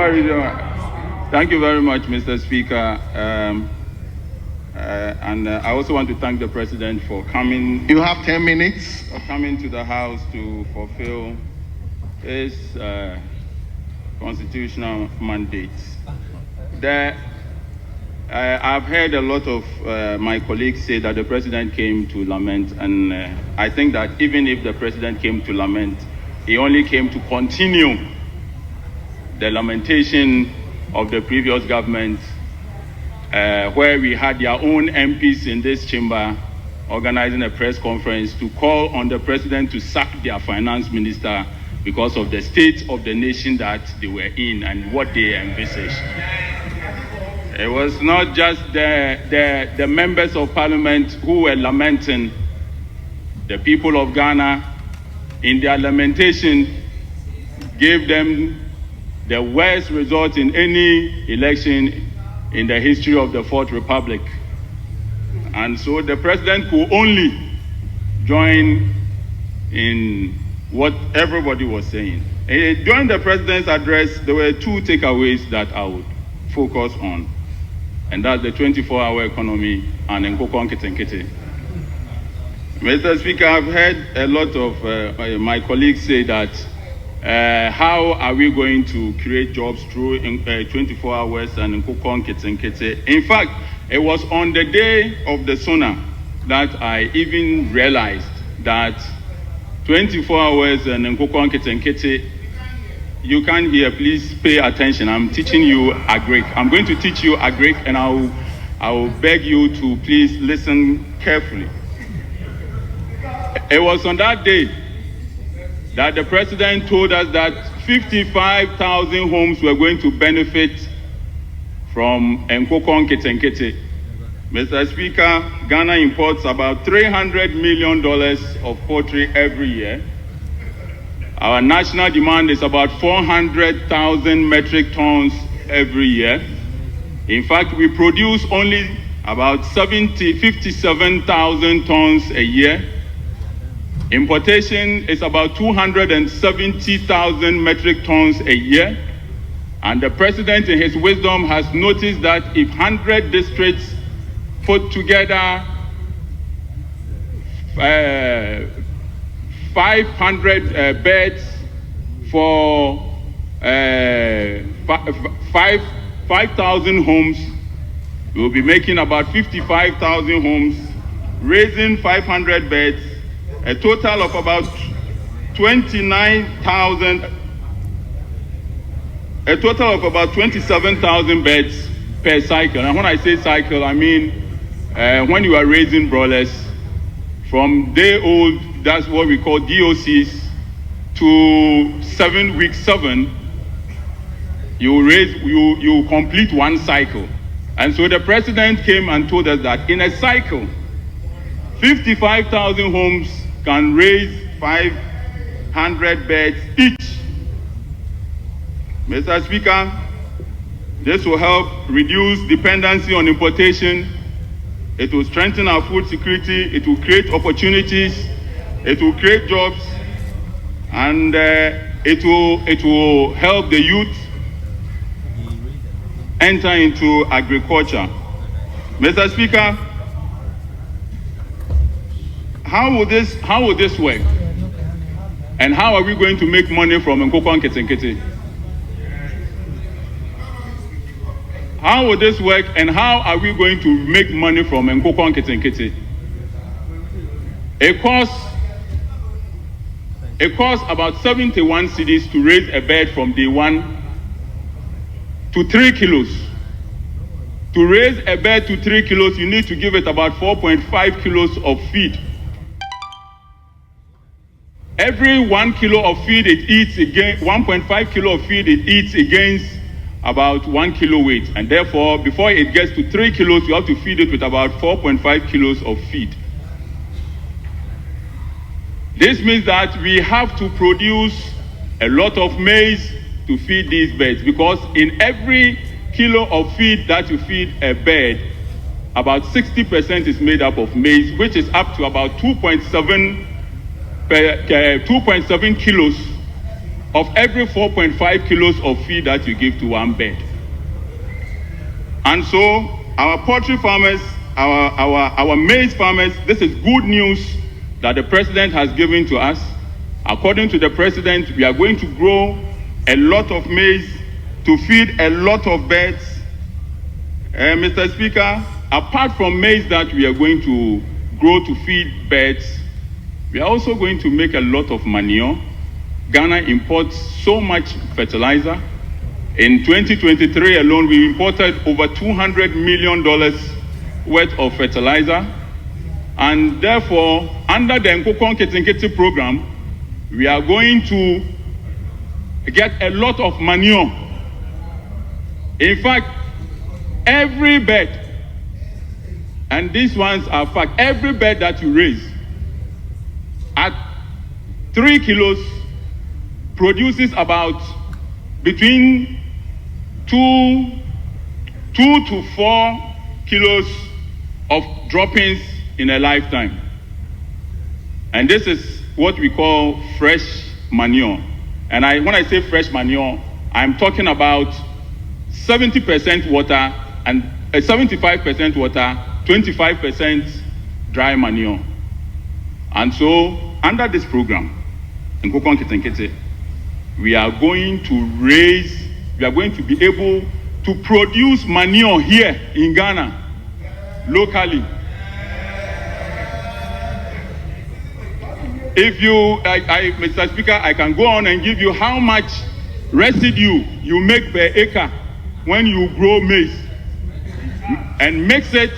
Thank you very much, Mr. Speaker. And I also want to thank the President for coming. You have 10 minutes. For coming to the House to fulfill his constitutional mandate. I've heard a lot of my colleagues say that the President came to lament, and I think that even if the President came to lament, he only came to continue the lamentation of the previous government, where we had their own MPs in this chamber organizing a press conference to call on the President to sack their finance minister because of the state of the nation that they were in and what they envisaged. It was not just the members of parliament who were lamenting. The people of Ghana, in their lamentation, gave them the worst result in any election in the history of the Fourth Republic. And so the President could only join in what everybody was saying. During the President's address, there were two takeaways that I would focus on, and that's the 24-hour economy and Nkoko Nkete. Mr. Speaker, I've heard a lot of my colleagues say that how are we going to create jobs through 24 hours and Nkoko Nkete. In fact, it was on the day of the SONA that I even realized that 24 hours and Nkoko Nkete, you can't hear, please pay attention. I'm teaching you Agric. I'm going to teach you Agric, and I will beg you to please listen carefully. It was on that day that the President told us that 55,000 homes were going to benefit from Nkoko Nkete. Mr. Speaker, Ghana imports about $300 million of poultry every year. Our national demand is about 400,000 metric tons every year. In fact, we produce only about 57,000 tons a year. Importation is about 270,000 metric tons a year. And the President, in his wisdom, has noticed that if 100 districts put together 500 beds for 5,000 homes, we will be making about 55,000 homes, raising 500 beds, a total of about 27,000 beds per cycle. And when I say cycle, I mean when you are raising broilers from day old, that's what we call DOCs, to week 7, you complete one cycle. And so the President came and told us that in a cycle, 55,000 homes can raise 500 beds each. Mr. Speaker, this will help reduce dependency on importation. It will strengthen our food security. It will create opportunities. It will create jobs. And it will help the youth enter into agriculture. Mr. Speaker, how will this work? And how are we going to make money from Nkoko Nkete? How will this work, and how are we going to make money from Nkoko Nkete? It costs about 71 cedis to raise a bed from day 1 to 3 kilos. To raise a bed to 3 kilos, you need to give it about 4.5 kilos of feed. Every 1 kilo of feed it eats again, 1.5 kilo of feed it eats against about 1 kilo weight. And therefore, before it gets to 3 kilos, you have to feed it with about 4.5 kilos of feed. This means that we have to produce a lot of maize to feed these birds, because in every kilo of feed that you feed a bird, about 60% is made up of maize, which is up to about 2.7 kilos of every 4.5 kilos of feed that you give to one bird. And so our poultry farmers, our maize farmers, this is good news that the president has given to us. According to the president, we are going to grow a lot of maize to feed a lot of birds. Mr. Speaker, apart from maize that we are going to grow to feed birds, we are also going to make a lot of manure. Ghana imports so much fertilizer. In 2023 alone, we imported over $200 million worth of fertilizer. And therefore, under the Nkokon Ketinketi program, we are going to get a lot of manure. In fact, every bird, and these ones are fact, every bird that you raise at 3 kilos produces about between 2 to 4 kilos of droppings in a lifetime. And this is what we call fresh manure. And when I say fresh manure, I'm talking about 70% water and 75% water, 25% dry manure. And so, under this program, in Nkokon Ketinketi, we are going to be able to produce manure here in Ghana, locally. If you, Mr. Speaker, I can go on and give you how much residue you make per acre when you grow maize and mix it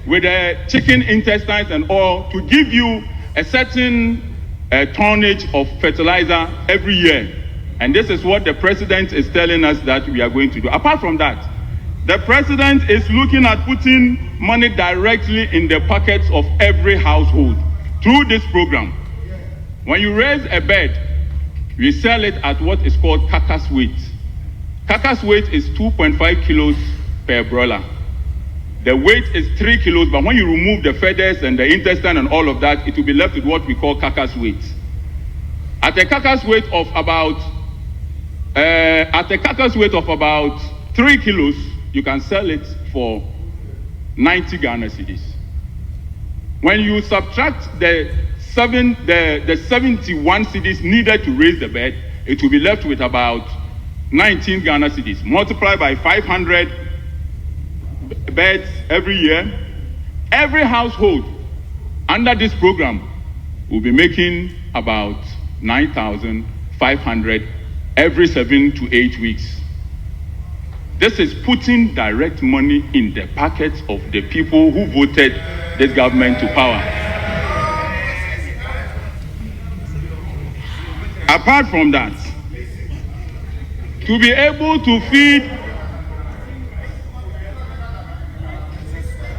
with the chicken intestines and all to give you a certain tonnage of fertilizer every year. And this is what the president is telling us that we are going to do. Apart from that, the president is looking at putting money directly in the pockets of every household through this program. When you raise a bird, we sell it at what is called carcass weight. Carcass weight is 2.5 kilos per broiler. The weight is 3 kilos, but when you remove the feathers and the intestine and all of that, it will be left with what we call carcass weight. At a carcass weight of about 3 kilos, you can sell it for 90 Ghana cedis. When you subtract the 71 cedis needed to raise the bird, it will be left with about 19 Ghana cedis. Multiply by 500 birds every year. Every household under this program will be making about 9,500 every 7 to 8 weeks. This is putting direct money in the pockets of the people who voted this government to power. Apart from that, to be able to feed,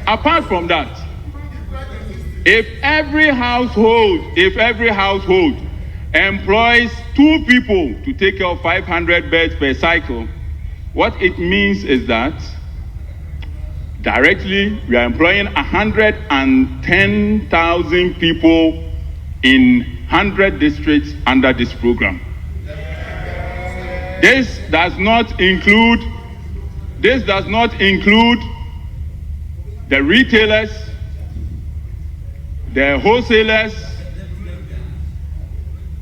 apart from that, if every household employs 2 people to take care of 500 birds per cycle, what it means is that directly we are employing 110,000 people in 100 districts under this program. This does not include the retailers, the wholesalers,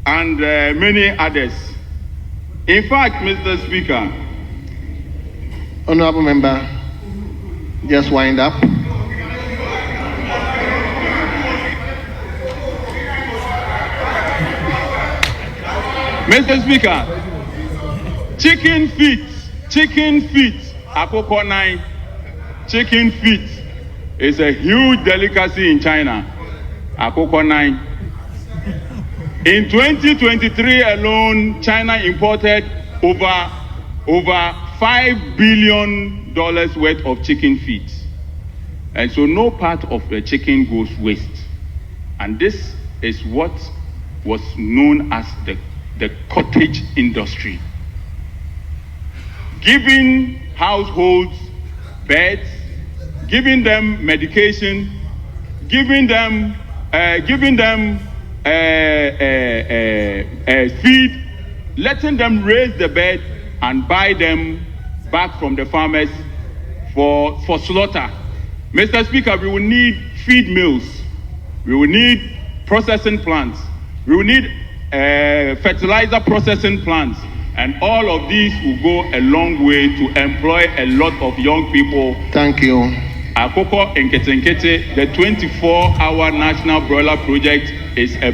and many others. In fact, Mr. Speaker, Honorable Member, just wind up. Mr. Speaker, chicken feet, akoko 9, chicken feet is a huge delicacy in China. Akoko 9. In 2023 alone, China imported over $5 billion worth of chicken feet. And so no part of the chicken goes waste. And this is what was known as the cottage industry. Giving households beds, giving them medication, giving them feed, letting them raise the bird and buy them back from the farmers for slaughter. Mr. Speaker, we will need feed mills. We will need processing plants. We will need fertilizer processing plants. And all of these will go a long way to employ a lot of young people. Thank you. Akoko Nketenkete, the 24-hour national broiler project is a